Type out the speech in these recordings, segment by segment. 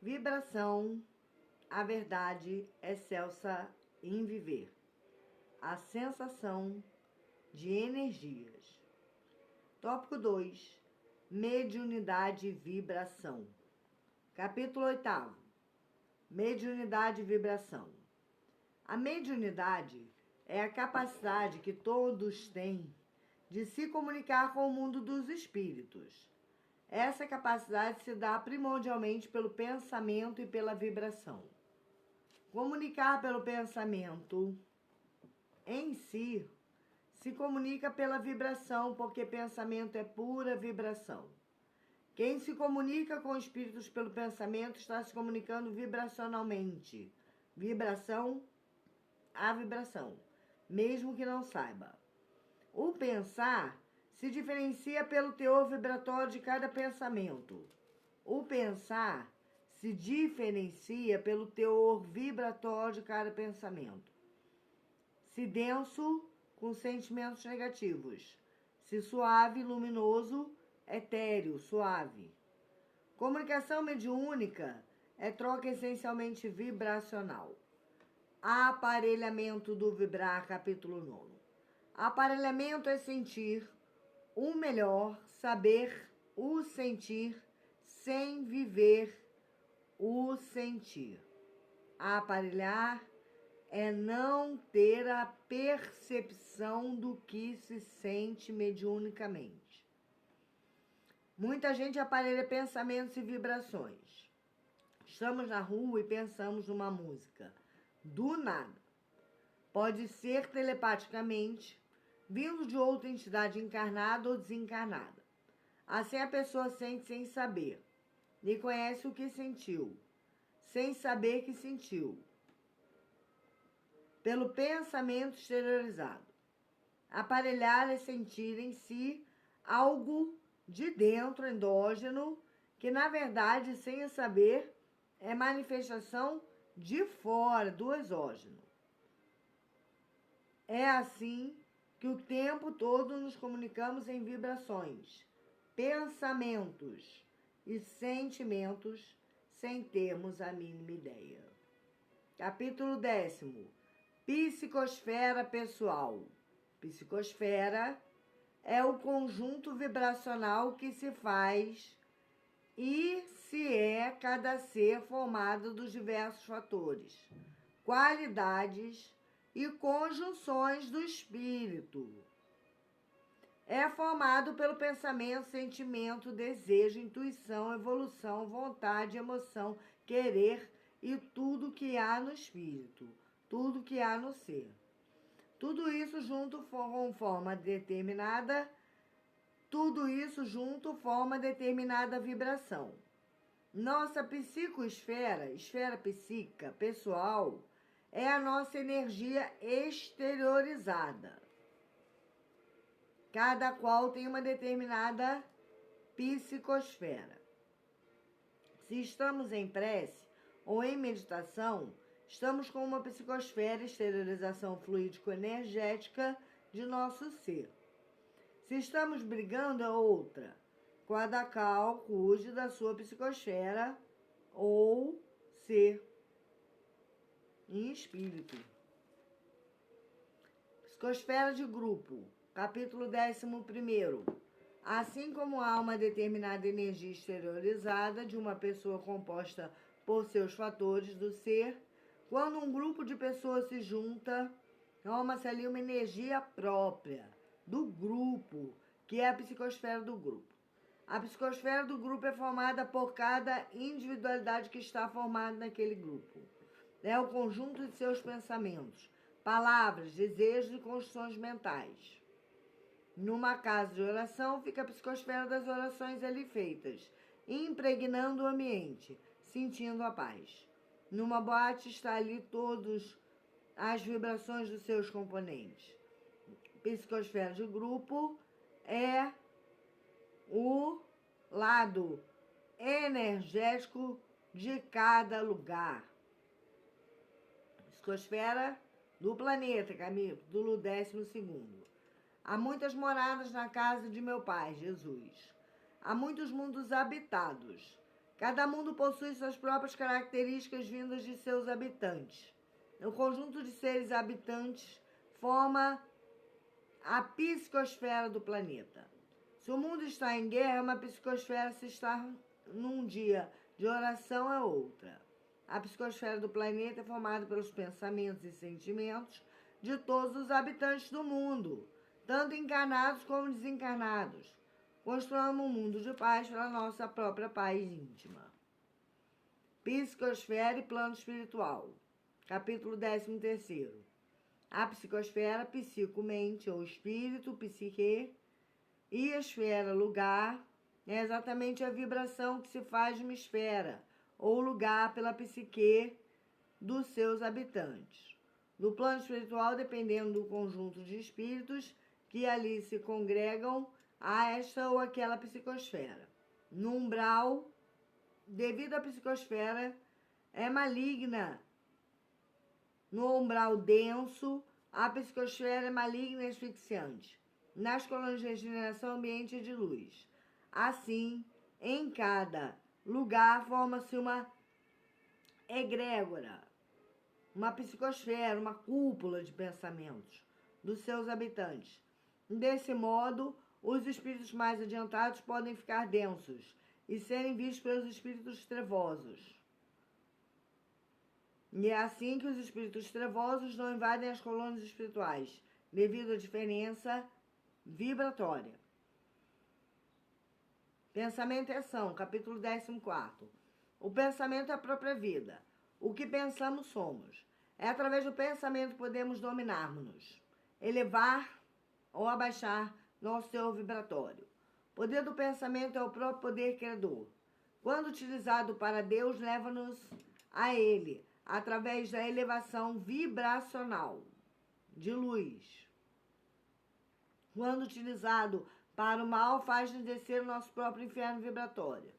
Vibração, a verdade excelsa em viver. A sensação de energias. Tópico 2. Mediunidade e vibração. Capítulo 8. Mediunidade e vibração. A mediunidade é a capacidade que todos têm de se comunicar com o mundo dos espíritos. Essa capacidade se dá primordialmente pelo pensamento e pela vibração. Comunicar pelo pensamento em si se comunica pela vibração, porque pensamento é pura vibração. Quem se comunica com espíritos pelo pensamento está se comunicando vibracionalmente. Vibração a vibração, mesmo que não saiba. O pensar se diferencia pelo teor vibratório de cada pensamento. O pensar se diferencia pelo teor vibratório de cada pensamento. Se denso, com sentimentos negativos. Se suave, luminoso, etéreo, suave. Comunicação mediúnica é troca essencialmente vibracional. Aparelhamento do vibrar, capítulo 9. Aparelhamento é sentir o melhor, saber o sentir, sem viver o sentir. Aparelhar é não ter a percepção do que se sente mediunicamente. Muita gente aparelha pensamentos e vibrações. Estamos na rua e pensamos numa música. Do nada. Pode ser telepaticamente, vindo de outra entidade encarnada ou desencarnada. Assim a pessoa sente sem saber. E conhece o que sentiu, sem saber que sentiu. Pelo pensamento exteriorizado. Aparelhar é sentir em si algo de dentro, endógeno, que na verdade, sem saber, é manifestação de fora, do exógeno. É assim que o tempo todo nos comunicamos em vibrações, pensamentos e sentimentos sem termos a mínima ideia. Capítulo 10. Psicosfera pessoal. Psicosfera é o conjunto vibracional que se faz e se é cada ser formado dos diversos fatores, qualidades e conjunções do espírito. É formado pelo pensamento, sentimento, desejo, intuição, evolução, vontade, emoção, querer e tudo que há no espírito, tudo que há no ser. Tudo isso junto forma determinada vibração. Nossa psicosfera, esfera psíquica, pessoal, é a nossa energia exteriorizada. Cada qual tem uma determinada psicosfera. Se estamos em prece ou em meditação, estamos com uma psicosfera, exteriorização fluídico-energética de nosso ser. Se estamos brigando, é outra, cada qual cuide da sua psicosfera ou ser em espírito. Psicosfera de grupo, capítulo 11. Assim como há uma determinada energia exteriorizada de uma pessoa composta por seus fatores do ser, quando um grupo de pessoas se junta, forma-se ali uma energia própria do grupo, que é a psicosfera do grupo. A psicosfera do grupo é formada por cada individualidade que está formada naquele grupo. É o conjunto de seus pensamentos, palavras, desejos e construções mentais. Numa casa de oração fica a psicosfera das orações ali feitas, impregnando o ambiente, sentindo a paz. Numa boate está ali todas as vibrações dos seus componentes. Psicosfera de grupo é o lado energético de cada lugar. Psicosfera do planeta, capítulo 12. Há muitas moradas na casa de meu Pai, Jesus. Há muitos mundos habitados. Cada mundo possui suas próprias características vindas de seus habitantes. O conjunto de seres habitantes forma a psicosfera do planeta. Se o mundo está em guerra, uma psicosfera. Se está num dia de oração, é outra. A psicosfera do planeta é formada pelos pensamentos e sentimentos de todos os habitantes do mundo, tanto encarnados como desencarnados. Construamos um mundo de paz para a nossa própria paz íntima. Psicosfera e plano espiritual. Capítulo 13º. A psicosfera, psico-mente ou espírito, psique, e a esfera, lugar, é exatamente a vibração que se faz de uma esfera ou lugar pela psique dos seus habitantes. No plano espiritual, dependendo do conjunto de espíritos que ali se congregam a esta ou aquela psicosfera. No umbral, devido à psicosfera, é maligna. No umbral denso, a psicosfera é maligna e asfixiante. Nas colônias de regeneração, ambiente de luz. Assim, em cada lugar forma-se uma egrégora, uma psicosfera, uma cúpula de pensamentos dos seus habitantes. Desse modo, os espíritos mais adiantados podem ficar densos e serem vistos pelos espíritos trevosos. E é assim que os espíritos trevosos não invadem as colônias espirituais, devido à diferença vibratória. Pensamento e ação, capítulo 14º. O pensamento é a própria vida. O que pensamos somos. É através do pensamento que podemos dominar-nos, elevar ou abaixar nosso teor vibratório. O poder do pensamento é o próprio poder criador. Quando utilizado para Deus, leva-nos a Ele, através da elevação vibracional de luz. Quando utilizado para o mal, faz-nos descer o nosso próprio inferno vibratório.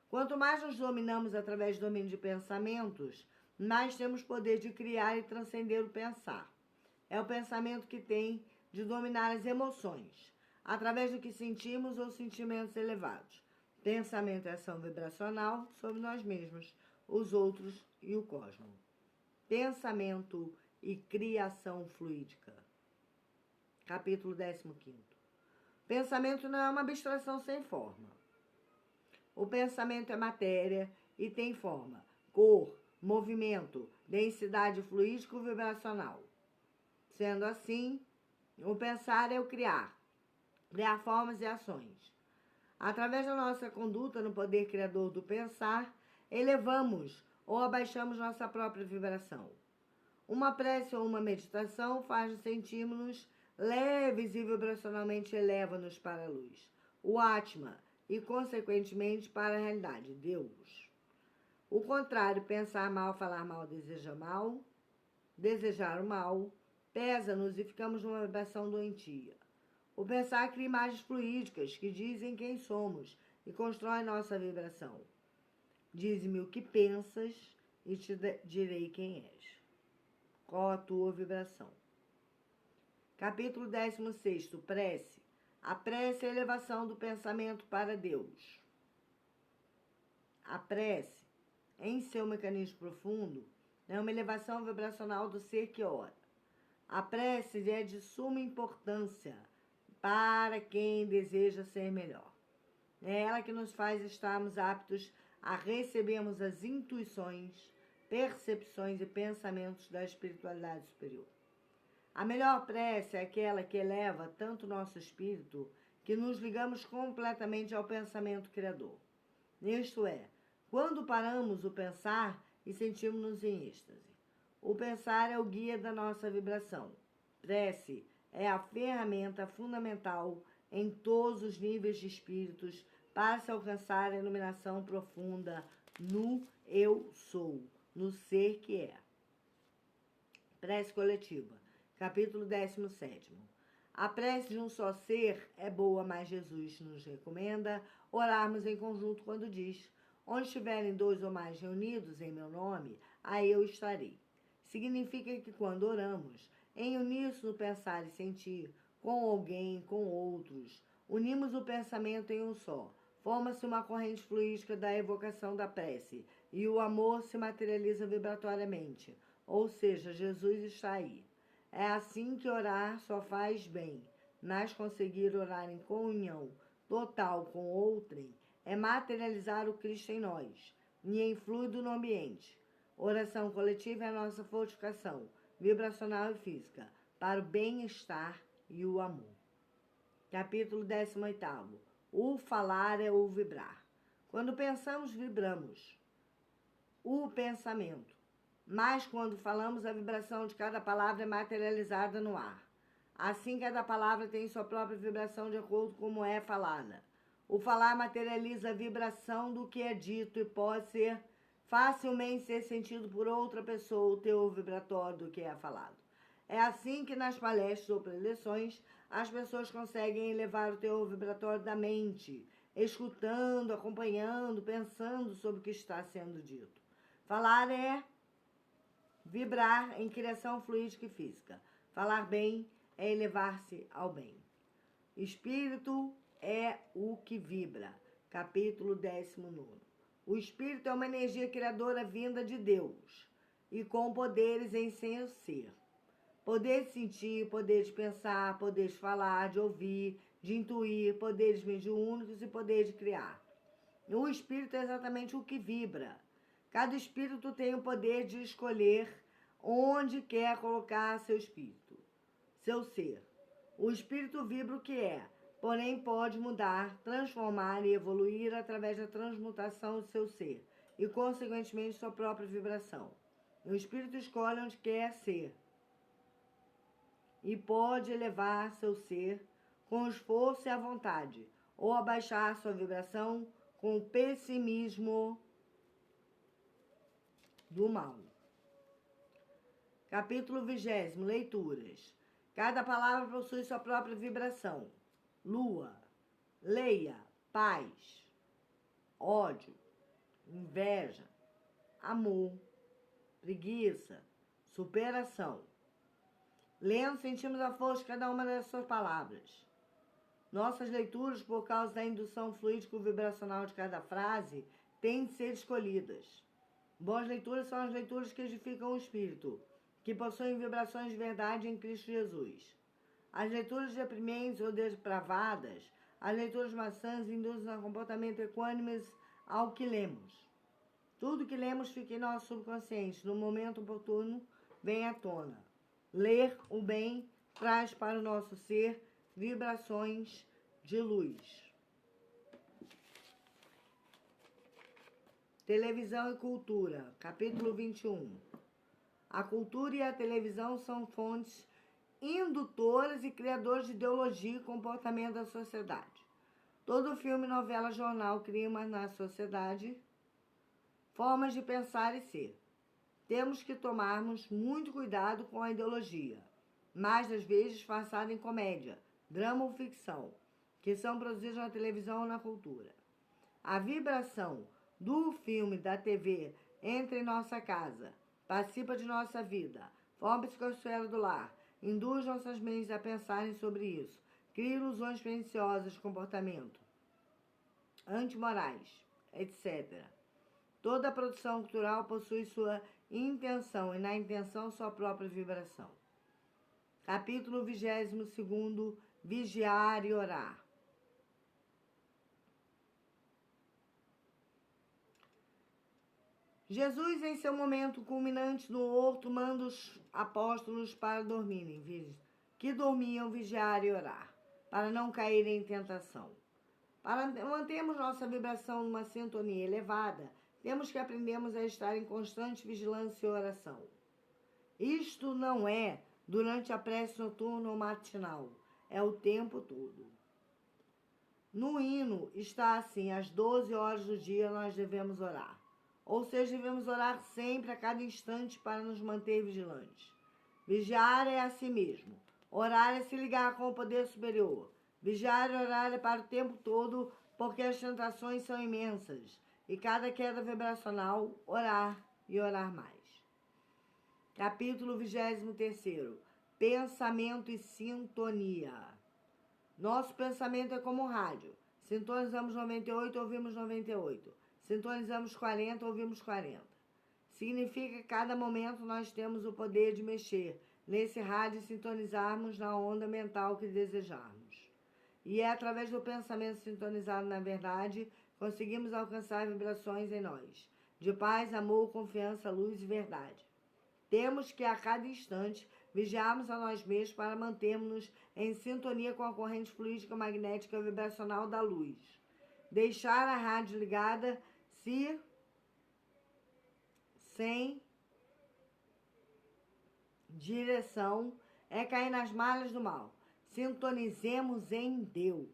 Quanto mais nos dominamos através do domínio de pensamentos, mais temos poder de criar e transcender o pensar. É o pensamento que tem de dominar as emoções, através do que sentimos ou sentimentos elevados. Pensamento é ação vibracional sobre nós mesmos, os outros e o cosmos. Pensamento e criação fluídica. Capítulo 15º. Pensamento não é uma abstração sem forma. O pensamento é matéria e tem forma, cor, movimento, densidade fluídico-vibracional. Sendo assim, o pensar é o criar formas e ações. Através da nossa conduta no poder criador do pensar, elevamos ou abaixamos nossa própria vibração. Uma prece ou uma meditação faz-nos sentirmos leves e vibracionalmente eleva-nos para a luz, o Atma, e consequentemente para a realidade, Deus. O contrário, pensar mal, falar mal, desejar o mal, pesa-nos e ficamos numa vibração doentia. O pensar cria imagens fluídicas que dizem quem somos e constrói nossa vibração. Dize-me o que pensas e te direi quem és. Qual a tua vibração? Capítulo 16º. Prece. A prece é a elevação do pensamento para Deus. A prece, em seu mecanismo profundo, é uma elevação vibracional do ser que ora. A prece é de suma importância para quem deseja ser melhor. É ela que nos faz estarmos aptos a recebermos as intuições, percepções e pensamentos da espiritualidade superior. A melhor prece é aquela que eleva tanto o nosso espírito que nos ligamos completamente ao pensamento criador. Isto é, quando paramos o pensar e sentimos-nos em êxtase. O pensar é o guia da nossa vibração. Prece é a ferramenta fundamental em todos os níveis de espíritos para se alcançar a iluminação profunda no Eu Sou, no ser que é. Prece coletiva. Capítulo 17º. A prece de um só ser é boa, mas Jesus nos recomenda orarmos em conjunto quando diz: onde estiverem 2 ou mais reunidos em meu nome, aí eu estarei. Significa que quando oramos, em uníssono pensar e sentir, com alguém, com outros, unimos o pensamento em um só, forma-se uma corrente fluídica da evocação da prece, e o amor se materializa vibratoriamente, ou seja, Jesus está aí. É assim que orar só faz bem, mas conseguir orar em comunhão total com outrem é materializar o Cristo em nós, e em fluido no ambiente. Oração coletiva é a nossa fortificação, vibracional e física, para o bem-estar e o amor. Capítulo 18. O falar é o vibrar. Quando pensamos, vibramos. O pensamento. Mas quando falamos, a vibração de cada palavra é materializada no ar. Assim, cada palavra tem sua própria vibração de acordo com como é falada. O falar materializa a vibração do que é dito e pode ser facilmente ser sentido por outra pessoa o teor vibratório do que é falado. É assim que nas palestras ou preleções as pessoas conseguem elevar o teor vibratório da mente, escutando, acompanhando, pensando sobre o que está sendo dito. Falar é vibrar em criação fluídica e física. Falar bem é elevar-se ao bem. Espírito é o que vibra. Capítulo 19. O espírito é uma energia criadora vinda de Deus e com poderes em seu ser. Poder de sentir, poder de pensar, poder de falar, de ouvir, de intuir, poderes mediúnicos e poder de criar. O espírito é exatamente o que vibra. Cada espírito tem o poder de escolher onde quer colocar seu espírito, seu ser. O espírito vibra o que é, porém pode mudar, transformar e evoluir através da transmutação de seu ser e, consequentemente, sua própria vibração. O espírito escolhe onde quer ser e pode elevar seu ser com esforço e à vontade, ou abaixar sua vibração com o pessimismo do mal. Capítulo 20. Leituras. Cada palavra possui sua própria vibração. Lua. Leia. Paz. Ódio. Inveja. Amor. Preguiça. Superação. Lendo, sentimos a força de cada uma das suas palavras. Nossas leituras, por causa da indução fluídico-vibracional de cada frase, têm de ser escolhidas. Boas leituras são as leituras que edificam o espírito, que possuem vibrações de verdade em Cristo Jesus. As leituras deprimentes ou depravadas, as leituras maçãs induzem a comportamento equânimes ao que lemos. Tudo que lemos fica em nosso subconsciente, no momento oportuno vem à tona. Ler o bem traz para o nosso ser vibrações de luz. Televisão e cultura. Capítulo 21. A cultura e a televisão são fontes indutoras e criadoras de ideologia e comportamento da sociedade. Todo filme, novela, jornal cria na sociedade formas de pensar e ser. Temos que tomarmos muito cuidado com a ideologia, mais das vezes disfarçada em comédia, drama ou ficção, que são produzidos na televisão ou na cultura. A vibração do filme, da TV, entra em nossa casa, participa de nossa vida, forma a psicosfera do lar, induz nossas mentes a pensarem sobre isso, cria ilusões perniciosas de comportamento, antimorais, etc. Toda a produção cultural possui sua intenção e na intenção sua própria vibração. Capítulo 22. Vigiar e orar. Jesus, em seu momento culminante no horto, manda os apóstolos para dormirem, que dormiam, vigiar e orar, para não caírem em tentação. Para mantermos nossa vibração numa sintonia elevada, temos que aprendermos a estar em constante vigilância e oração. Isto não é durante a prece noturna ou matinal, é o tempo todo. No hino está assim, às 12 horas do dia nós devemos orar. Ou seja, devemos orar sempre, a cada instante, para nos manter vigilantes. Vigiar é a si mesmo. Orar é se ligar com o poder superior. Vigiar e orar é para o tempo todo, porque as tentações são imensas. E cada queda vibracional, orar e orar mais. Capítulo 23. Pensamento e sintonia. Nosso pensamento é como um rádio. Sintonizamos 98, ouvimos 98. Sintonizamos 40, ouvimos 40. Significa que cada momento nós temos o poder de mexer nesse rádio e sintonizarmos na onda mental que desejarmos. E é através do pensamento sintonizado na verdade, conseguimos alcançar vibrações em nós, de paz, amor, confiança, luz e verdade. Temos que a cada instante vigiarmos a nós mesmos para mantermos-nos em sintonia com a corrente fluídica magnética vibracional da luz. Deixar a rádio ligada sem direção é cair nas malhas do mal. Sintonizemos em Deus.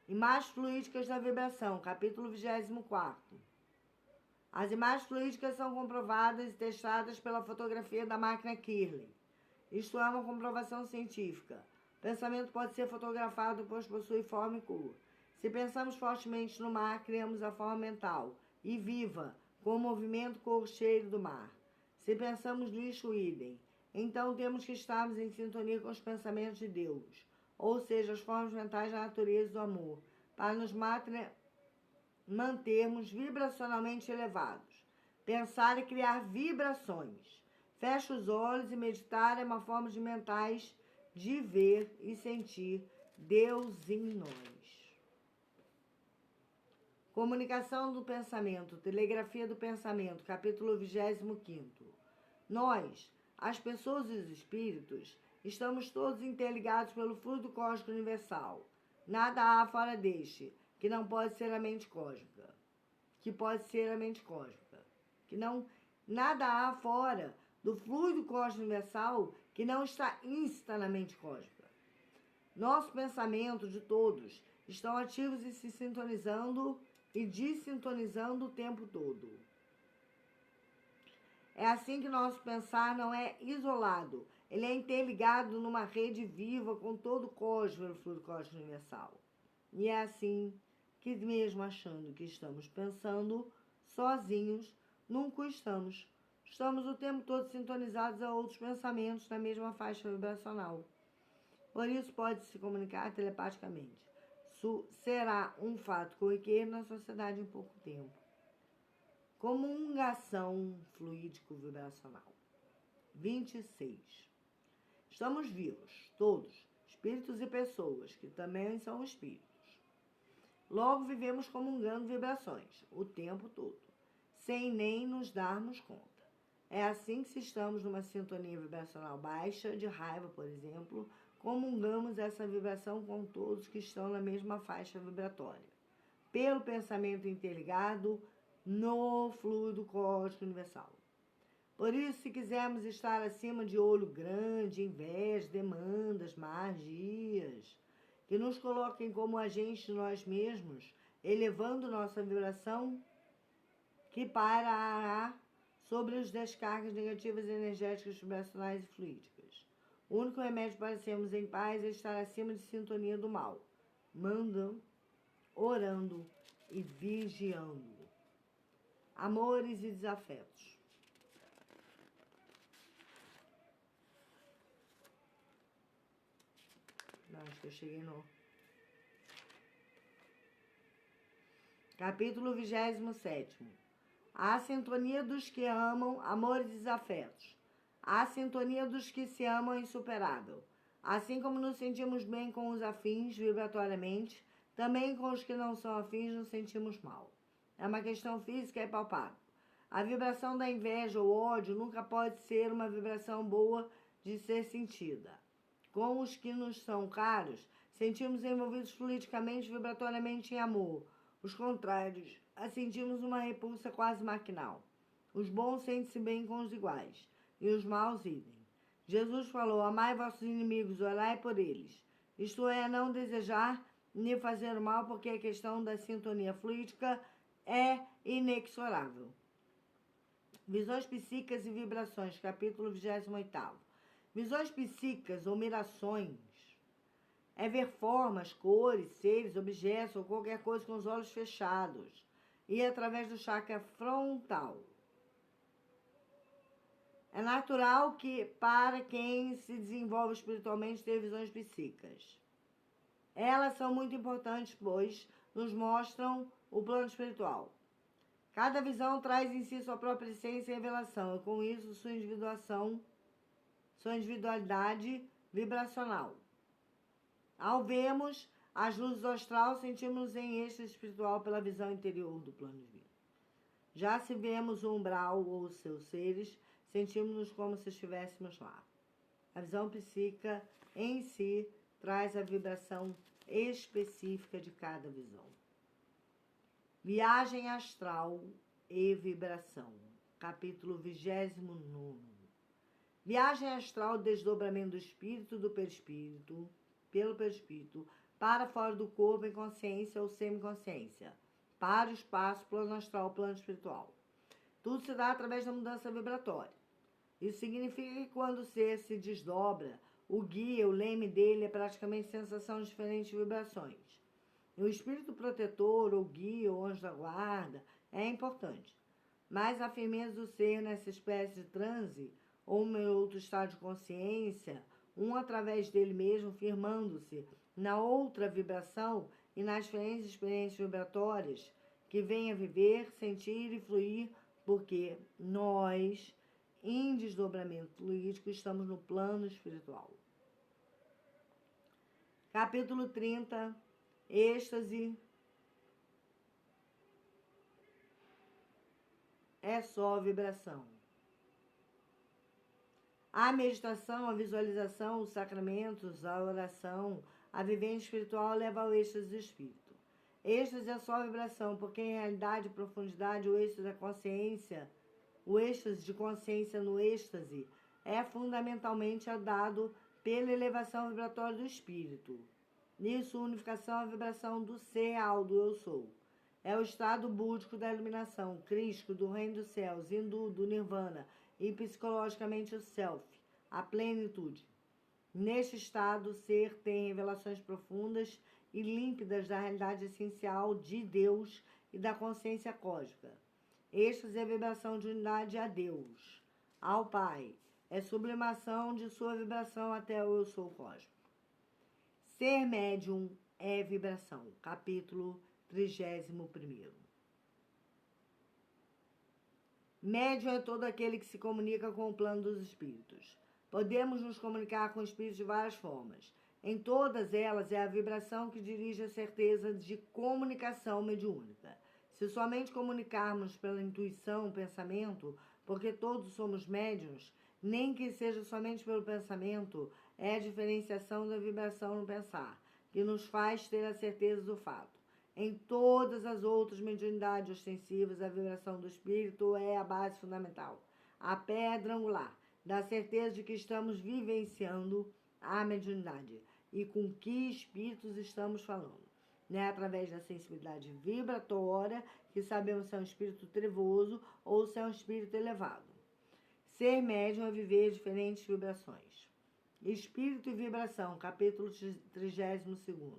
Imagens fluídicas da vibração, capítulo 24. As imagens fluídicas são comprovadas e testadas pela fotografia da máquina Kirlian. Isto é uma comprovação científica. O pensamento pode ser fotografado, pois possui forma e cor. Se pensamos fortemente no mar, criamos a forma mental e viva, com o movimento, cor, cheiro do mar. Se pensamos lixo, idem. Então temos que estarmos em sintonia com os pensamentos de Deus, ou seja, as formas mentais da natureza do amor, para nos mantermos vibracionalmente elevados. Pensar e criar vibrações. Feche os olhos e meditar é uma forma de mentais de ver e sentir Deus em nós. Comunicação do pensamento, telegrafia do pensamento, capítulo 25. Nós, as pessoas e os espíritos, estamos todos interligados pelo fluido cósmico universal. Nada há fora deste, que não pode ser a mente cósmica. Nada há fora do fluido cósmico universal que não está insta na mente cósmica. Nosso pensamento de todos estão ativos e se sintonizando e desintonizando o tempo todo. É assim que nosso pensar não é isolado, ele é interligado numa rede viva com todo o cosmos, o fluido cósmico universal. E é assim que, mesmo achando que estamos pensando sozinhos, nunca estamos. Estamos o tempo todo sintonizados a outros pensamentos na mesma faixa vibracional. Por isso pode-se comunicar telepaticamente. Isso será um fato corriqueiro na sociedade em pouco tempo. Comungação fluídico-vibracional. 26. Estamos vivos, todos, espíritos e pessoas, que também são espíritos. Logo vivemos comungando vibrações, o tempo todo, sem nem nos darmos conta. É assim que, se estamos numa sintonia vibracional baixa, de raiva, por exemplo, comungamos essa vibração com todos que estão na mesma faixa vibratória, pelo pensamento interligado no fluido cósmico universal. Por isso, se quisermos estar acima de olho grande, inveja, demandas, magias, que nos coloquem como agentes de nós mesmos, elevando nossa vibração, que pairará sobre as descargas negativas energéticas, vibracionais e fluídicas. O único remédio para sermos em paz é estar acima de sintonia do mal, mandando, orando e vigiando. Amores e desafetos. Acho que eu cheguei no capítulo 27. A sintonia dos que amam, amores e desafetos. A sintonia dos que se amam é insuperável. Assim como nos sentimos bem com os afins vibratoriamente, também com os que não são afins nos sentimos mal. É uma questão física e palpável. A vibração da inveja ou ódio nunca pode ser uma vibração boa de ser sentida. Com os que nos são caros, sentimos envolvidos fluidicamente, vibratoriamente em amor. Os contrários, sentimos uma repulsa quase maquinal. Os bons sentem-se bem com os iguais, e os maus idem. Jesus falou: amai vossos inimigos, orai por eles. Isto é, não desejar nem fazer o mal, porque a questão da sintonia fluídica é inexorável. Visões psíquicas e vibrações, capítulo 28. Visões psíquicas ou mirações é ver formas, cores, seres, objetos ou qualquer coisa com os olhos fechados e através do chakra frontal. É natural que, para quem se desenvolve espiritualmente, ter visões psíquicas. Elas são muito importantes, pois nos mostram o plano espiritual. Cada visão traz em si sua própria essência e revelação, e com isso sua individualidade vibracional. Ao vermos as luzes do astral, sentimos-nos em êxtase espiritual pela visão interior do plano divino. Já se vemos o umbral ou os seus seres, sentimos-nos como se estivéssemos lá. A visão psíquica em si traz a vibração específica de cada visão. Viagem astral e vibração. Capítulo 29. Viagem astral, desdobramento do espírito pelo perispírito, para fora do corpo em consciência ou semiconsciência, para o espaço, plano astral, plano espiritual. Tudo se dá através da mudança vibratória. Isso significa que quando o ser se desdobra, o guia, o leme dele é praticamente sensação de diferentes vibrações. E o espírito protetor, ou guia, ou anjo da guarda, é importante. Mas a firmeza do ser nessa espécie de transe, ou em outro estado de consciência, um através dele mesmo, firmando-se na outra vibração e nas diferentes experiências vibratórias que vem a viver, sentir e fluir, porque nós, em desdobramento fluídico, estamos no plano espiritual. Capítulo 30. Êxtase é só vibração. A meditação, a visualização, os sacramentos, a oração, a vivência espiritual leva ao êxtase do espírito. Êxtase é só vibração, porque em realidade e profundidade o êxtase da consciência, o êxtase de consciência no êxtase é fundamentalmente dado pela elevação vibratória do espírito. Nisso, unificação é a vibração do ser, do eu sou. É o estado búdico da iluminação, crístico do reino dos céus, hindu do nirvana e psicologicamente o self, a plenitude. Neste estado, o ser tem revelações profundas e límpidas da realidade essencial de Deus e da consciência cósmica. Êxtase é a vibração de unidade a Deus, ao Pai. É sublimação de sua vibração até o eu sou cósmico. Ser médium é vibração. Capítulo 31. Médium é todo aquele que se comunica com o plano dos espíritos. Podemos nos comunicar com espíritos de várias formas. Em todas elas é a vibração que dirige a certeza de comunicação mediúnica. Se somente comunicarmos pela intuição, pensamento, porque todos somos médiuns, nem que seja somente pelo pensamento, é a diferenciação da vibração no pensar, que nos faz ter a certeza do fato. Em todas as outras mediunidades ostensivas, a vibração do espírito é a base fundamental, a pedra angular da certeza de que estamos vivenciando a mediunidade e com que espíritos estamos falando. É através da sensibilidade vibratória que sabemos se é um espírito trevoso ou se é um espírito elevado. Ser médium é viver diferentes vibrações. Espírito e vibração, capítulo 32.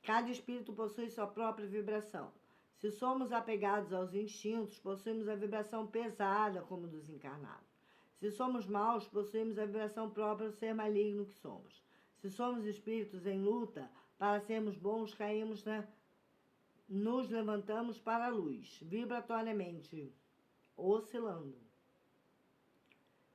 Cada espírito possui sua própria vibração. Se somos apegados aos instintos, possuímos a vibração pesada como dos encarnados. Se somos maus, possuímos a vibração própria do ser maligno que somos. Se somos espíritos em luta, para sermos bons, nos levantamos para a luz, vibratoriamente, oscilando.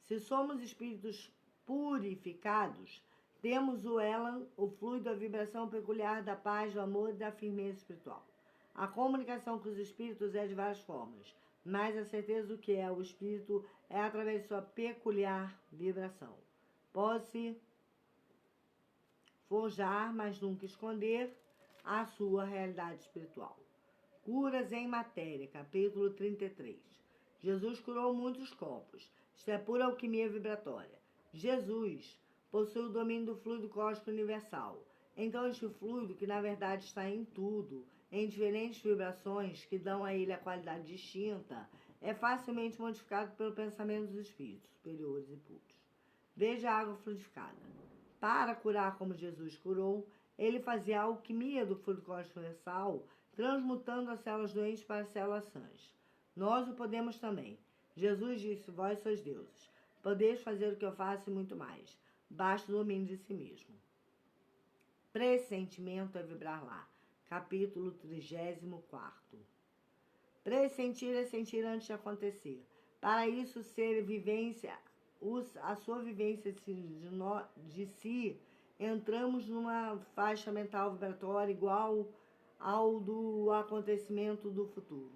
Se somos espíritos purificados, temos o elan, o fluido, a vibração peculiar da paz, do amor e da firmeza espiritual. A comunicação com os espíritos é de várias formas, mas a certeza do que é o espírito é através de sua peculiar vibração. Pode-se forjar, mas nunca esconder, a sua realidade espiritual. Curas em matéria, capítulo 33. Jesus curou muitos corpos. Isto é pura alquimia vibratória. Jesus possui o domínio do fluido cósmico universal. Então este fluido, que na verdade está em tudo, em diferentes vibrações que dão a ele a qualidade distinta, é facilmente modificado pelo pensamento dos espíritos superiores e puros. Veja a água fluidificada. Para curar como Jesus curou, ele fazia a alquimia do fluido cósmico universal, transmutando as células doentes para células sãs. Nós o podemos também. Jesus disse: vós sois deuses. Podeis fazer o que eu faço e muito mais. Basta o domínio de si mesmo. Pressentimento é vibrar lá. Capítulo 34. Pressentir é sentir antes de acontecer. Para isso ser vivência, a sua vivência de si, entramos numa faixa mental vibratória igual ao do acontecimento do futuro.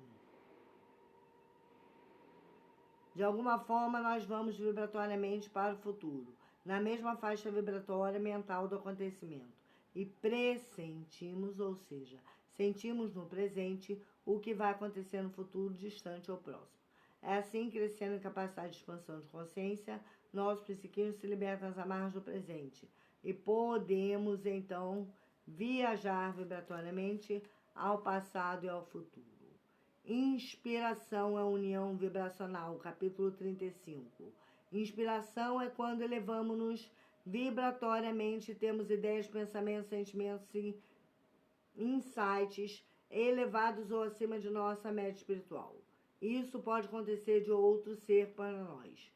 De alguma forma, nós vamos vibratoriamente para o futuro, na mesma faixa vibratória mental do acontecimento. E pressentimos, ou seja, sentimos no presente o que vai acontecer no futuro distante ou próximo. É assim, crescendo em capacidade de expansão de consciência, nós psiquismos se libertam das amarras do presente e podemos, então, viajar vibratoriamente ao passado e ao futuro. Inspiração é união vibracional, capítulo 35. Inspiração é quando elevamos-nos vibratoriamente, temos ideias, pensamentos, sentimentos e insights elevados ou acima de nossa média espiritual. Isso pode acontecer de outro ser para nós,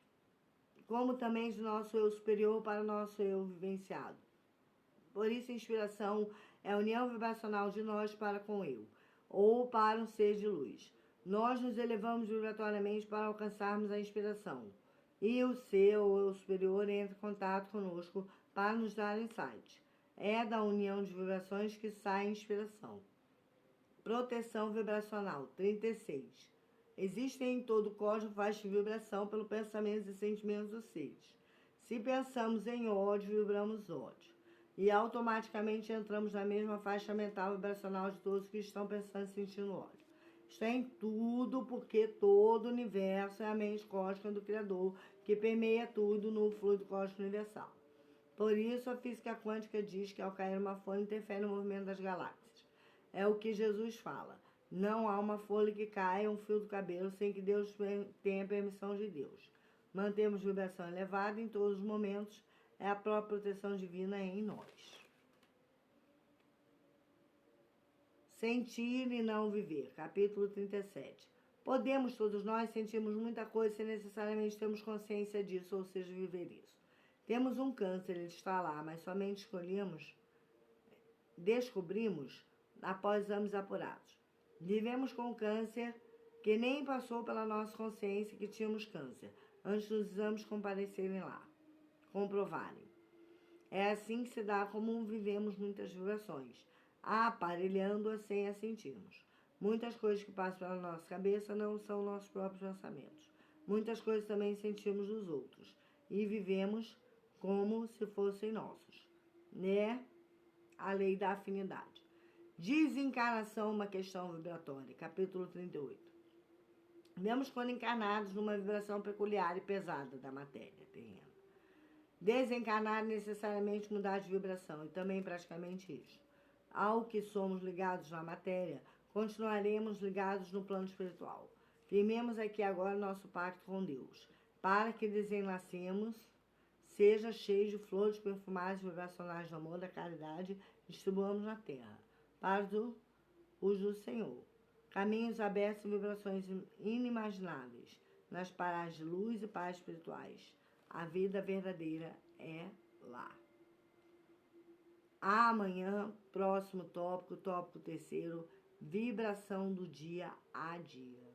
como também de nosso eu superior para o nosso eu vivenciado. Por isso, inspiração é a união vibracional de nós para com eu, ou para um ser de luz. Nós nos elevamos vibratoriamente para alcançarmos a inspiração, e o ser ou eu superior entra em contato conosco para nos dar insight. É da união de vibrações que sai a inspiração. Proteção vibracional, 36. Existem em todo o cosmos faixas de vibração pelo pensamento e sentimentos dos seres. Se pensamos em ódio, vibramos ódio. E automaticamente entramos na mesma faixa mental vibracional de todos que estão pensando e sentindo ódio. Está em tudo, porque todo o universo é a mente cósmica do Criador, que permeia tudo no fluido cósmico universal. Por isso, a física quântica diz que ao cair uma folha interfere no movimento das galáxias. É o que Jesus fala. Não há uma folha que caia um fio do cabelo sem que Deus tenha permissão de Deus. Mantemos vibração elevada em todos os momentos. É a própria proteção divina em nós. Sentir e não viver. Capítulo 37. Podemos, todos nós, sentirmos muita coisa sem necessariamente termos consciência disso, ou seja, viver isso. Temos um câncer, ele está lá, mas somente descobrimos após exames apurados. Vivemos com câncer que nem passou pela nossa consciência que tínhamos câncer, antes dos exames comparecerem lá, comprovarem. É assim que se dá como vivemos muitas vibrações, aparelhando-as sem as sentirmos. Muitas coisas que passam pela nossa cabeça não são nossos próprios pensamentos. Muitas coisas também sentimos dos outros e vivemos como se fossem nossos. Né? A lei da afinidade. Desencarnação, uma questão vibratória. Capítulo 38. Vemos quando encarnados numa vibração peculiar e pesada da matéria terrena. Desencarnar necessariamente mudar de vibração e também praticamente isso. Ao que somos ligados na matéria, continuaremos ligados no plano espiritual. Firmemos aqui agora nosso pacto com Deus, para que desenlacemos, seja cheio de flores perfumadas e vibracionais do amor, da caridade, distribuamos na terra, para os do Senhor. Caminhos abertos e vibrações inimagináveis, nas paragens de luz e paz espirituais. A vida verdadeira é lá. Amanhã, próximo tópico 3º, vibração do dia a dia.